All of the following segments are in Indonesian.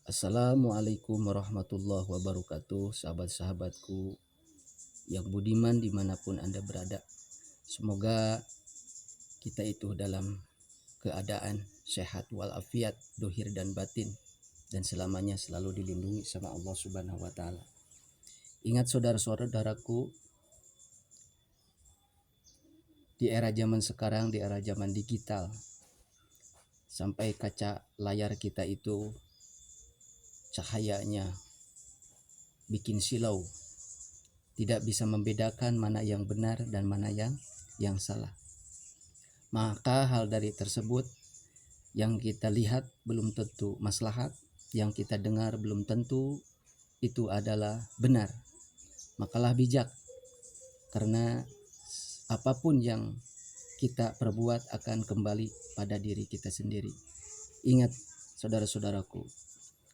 Assalamualaikum warahmatullahi wabarakatuh, sahabat-sahabatku yang budiman dimanapun Anda berada. Semoga kita itu dalam keadaan sehat walafiat, dohir dan batin, dan selamanya selalu dilindungi sama Allah Subhanahu wa Ta'ala. Ingat saudara-saudaraku, di era zaman sekarang, di era zaman digital, sampai kaca layar kita itu cahayanya bikin silau, tidak bisa membedakan mana yang benar dan mana yang salah. Maka hal dari tersebut yang kita lihat belum tentu maslahat, yang kita dengar belum tentu itu adalah benar. Makalah bijak, karena apapun yang kita perbuat akan kembali pada diri kita sendiri. Ingat saudara-saudaraku,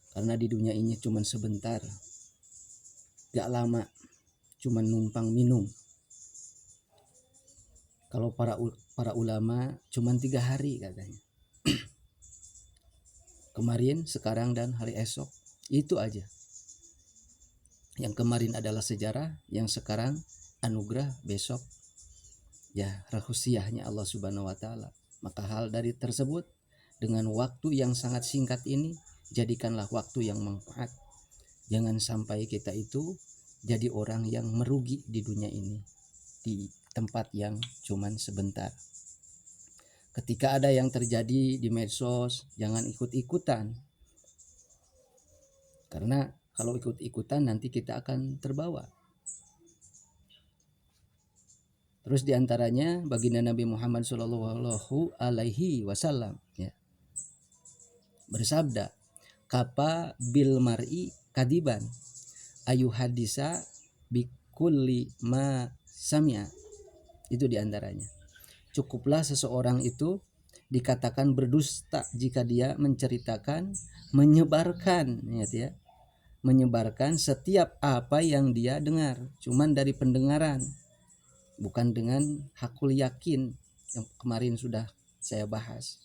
karena di dunia ini cuma sebentar, gak lama, cuma numpang minum. Kalau para ulama cuma 3 hari katanya. Kemarin, sekarang, dan hari esok. Itu aja. Yang kemarin adalah sejarah, yang sekarang anugerah, besok ya rahasianya Allah Subhanahu wa Ta'ala. Maka hal dari tersebut, dengan waktu yang sangat singkat ini, jadikanlah waktu yang manfaat. Jangan sampai kita itu jadi orang yang merugi di dunia ini, di tempat yang cuman sebentar. Ketika ada yang terjadi di medsos, jangan ikut-ikutan. Karena kalau ikut-ikutan nanti kita akan terbawa. Terus diantaranya baginda Nabi Muhammad Shallallahu Alaihi Wasallam ya, bersabda, "Kapa bil mar'i kadiban ayu hadisa bikulli ma samia." Itu diantaranya. Cukuplah seseorang itu dikatakan berdusta jika dia menceritakan, menyebarkan setiap apa yang dia dengar, cuman dari pendengaran, bukan dengan hakul yakin yang kemarin sudah saya bahas.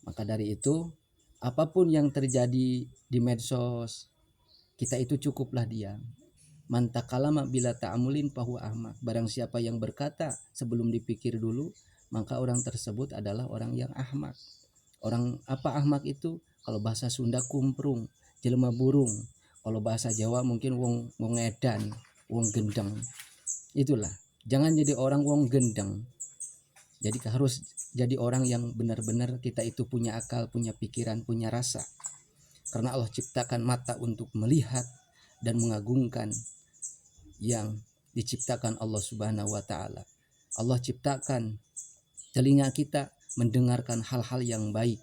Maka dari itu, apapun yang terjadi di medsos, kita itu cukuplah diam. Man takalama bila ta'amulin fahuwa ahmak. Barang siapa yang berkata sebelum dipikir dulu, maka orang tersebut adalah orang yang ahmak. Orang apa ahmak itu? Kalau bahasa Sunda kumprung, jelema burung. Kalau bahasa Jawa mungkin wong edan, wong gendeng. Itulah. Jangan jadi orang wong gendeng. Jadi harus jadi orang yang benar-benar kita itu punya akal, punya pikiran, punya rasa. Karena Allah ciptakan mata untuk melihat dan mengagungkan yang diciptakan Allah Subhanahu wa Ta'ala. Allah ciptakan telinga kita mendengarkan hal-hal yang baik.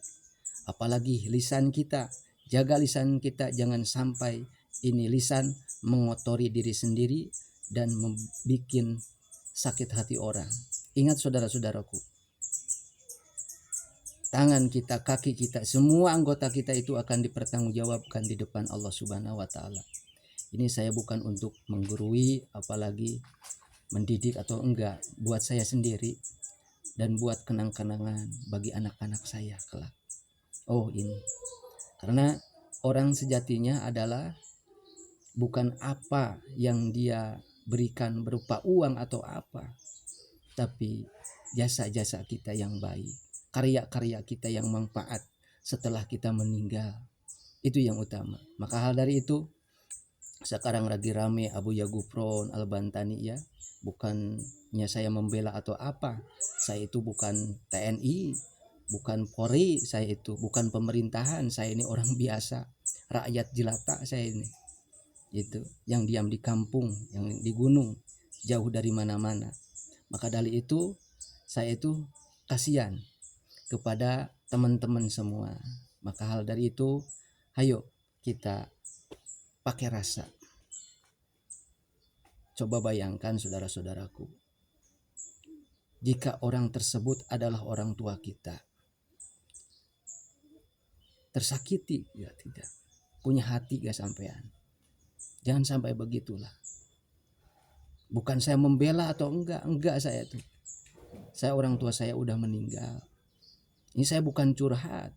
Apalagi lisan kita, jaga lisan kita, jangan sampai ini lisan mengotori diri sendiri dan membuat sakit hati orang. Ingat saudara-saudaraku, tangan kita, kaki kita, semua anggota kita itu akan dipertanggungjawabkan di depan Allah Subhanahu wa Ta'ala. Ini saya bukan untuk menggurui, apalagi mendidik atau enggak, buat saya sendiri dan buat kenang-kenangan bagi anak-anak saya kelak. Oh ini, karena orang sejatinya adalah bukan apa yang dia berikan berupa uang atau apa, tapi jasa-jasa kita yang baik, karya-karya kita yang manfaat setelah kita meninggal. Itu yang utama. Maka hal dari itu, sekarang lagi rame Abu Yagufron Al-Bantani ya. Bukannya saya membela atau apa. Saya itu bukan TNI, bukan Polri, saya itu bukan pemerintahan. Saya ini orang biasa, rakyat jelata saya ini. Itu yang diam di kampung, yang di gunung, jauh dari mana-mana. Maka dari itu saya itu kasihan kepada teman-teman semua. Maka hal dari itu, ayo kita pakai rasa. Coba bayangkan saudara-saudaraku, jika orang tersebut adalah orang tua kita, tersakiti ya tidak, punya hati gak sampean. Jangan sampai begitulah. Bukan saya membela atau enggak saya tuh. Saya orang tua saya udah meninggal. Ini saya bukan curhat.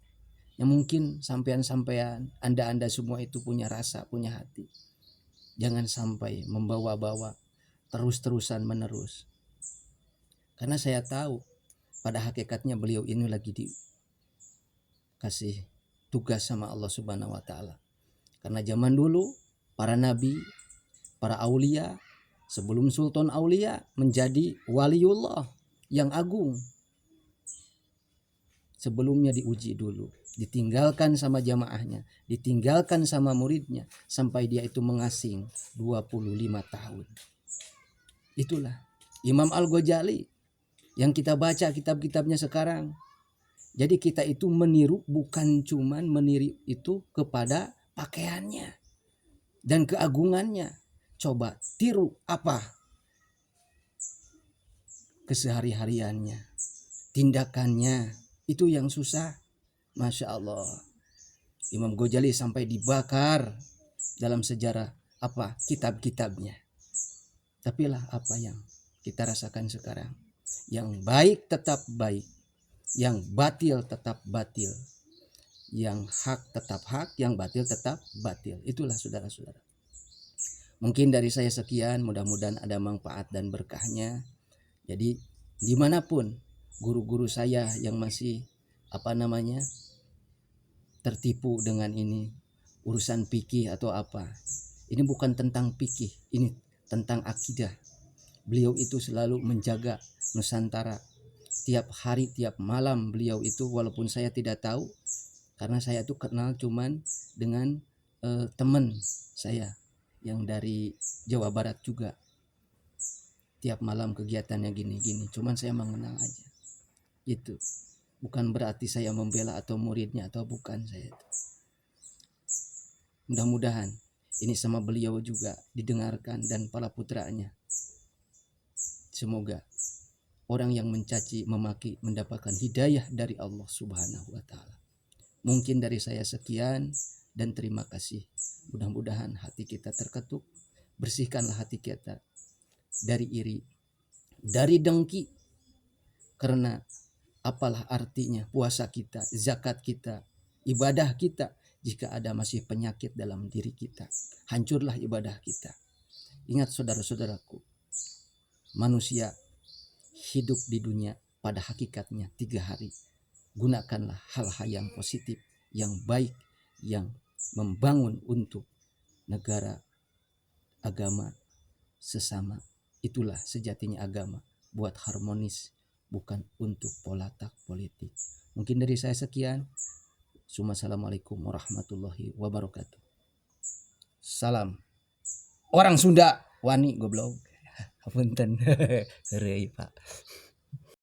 Yang mungkin sampean-sampean, anda semua itu punya rasa, punya hati. Jangan sampai membawa-bawa terus-terusan menerus. Karena saya tahu pada hakikatnya beliau ini lagi dikasih tugas sama Allah Subhanahu wa taala. Karena zaman dulu para nabi, para aulia, sebelum sultan aulia menjadi waliullah yang agung. Sebelumnya diuji dulu, ditinggalkan sama jamaahnya, ditinggalkan sama muridnya sampai dia itu mengasing 25 tahun. Itulah Imam Al-Ghazali yang kita baca kitab-kitabnya sekarang. Jadi kita itu meniru, bukan cuman meniru itu kepada pakaiannya dan keagungannya. Coba tiru apa? Kesehari-hariannya, tindakannya, itu yang susah. Masya Allah. Imam Ghazali sampai dibakar dalam sejarah apa? Kitab-kitabnya. Tapi lah apa yang kita rasakan sekarang. Yang baik tetap baik, yang batil tetap batil, yang hak tetap hak, yang batil tetap batil. Itulah saudara-saudara. Mungkin dari saya sekian, mudah-mudahan ada manfaat dan berkahnya. Jadi dimanapun guru-guru saya yang masih tertipu dengan ini urusan fikih atau apa, ini bukan tentang fikih, ini tentang akidah. Beliau itu selalu menjaga Nusantara. Tiap hari, tiap malam beliau itu, walaupun saya tidak tahu, karena saya tuh kenal cuman dengan teman saya yang dari Jawa Barat juga. Tiap malam kegiatannya gini-gini, cuman saya mengenal aja. Itu bukan berarti saya membela atau muridnya atau bukan saya itu. Mudah-mudahan ini sama beliau juga didengarkan dan para putranya. Semoga orang yang mencaci, memaki mendapatkan hidayah dari Allah Subhanahu wa taala. Mungkin dari saya sekian dan terima kasih. Mudah-mudahan hati kita terketuk. Bersihkanlah hati kita dari iri, dari dengki. Karena apalah artinya puasa kita, zakat kita, ibadah kita jika ada masih penyakit dalam diri kita. Hancurlah ibadah kita. Ingat saudara-saudaraku, manusia hidup di dunia pada hakikatnya 3 hari. Gunakanlah hal-hal yang positif, yang baik, yang membangun untuk negara, agama, sesama. Itulah sejatinya agama, buat harmonis, bukan untuk polatak politik. Mungkin dari saya sekian. Assalamualaikum warahmatullahi wabarakatuh. Salam. Orang Sunda wani goblok. Punten. Heureuy Pak.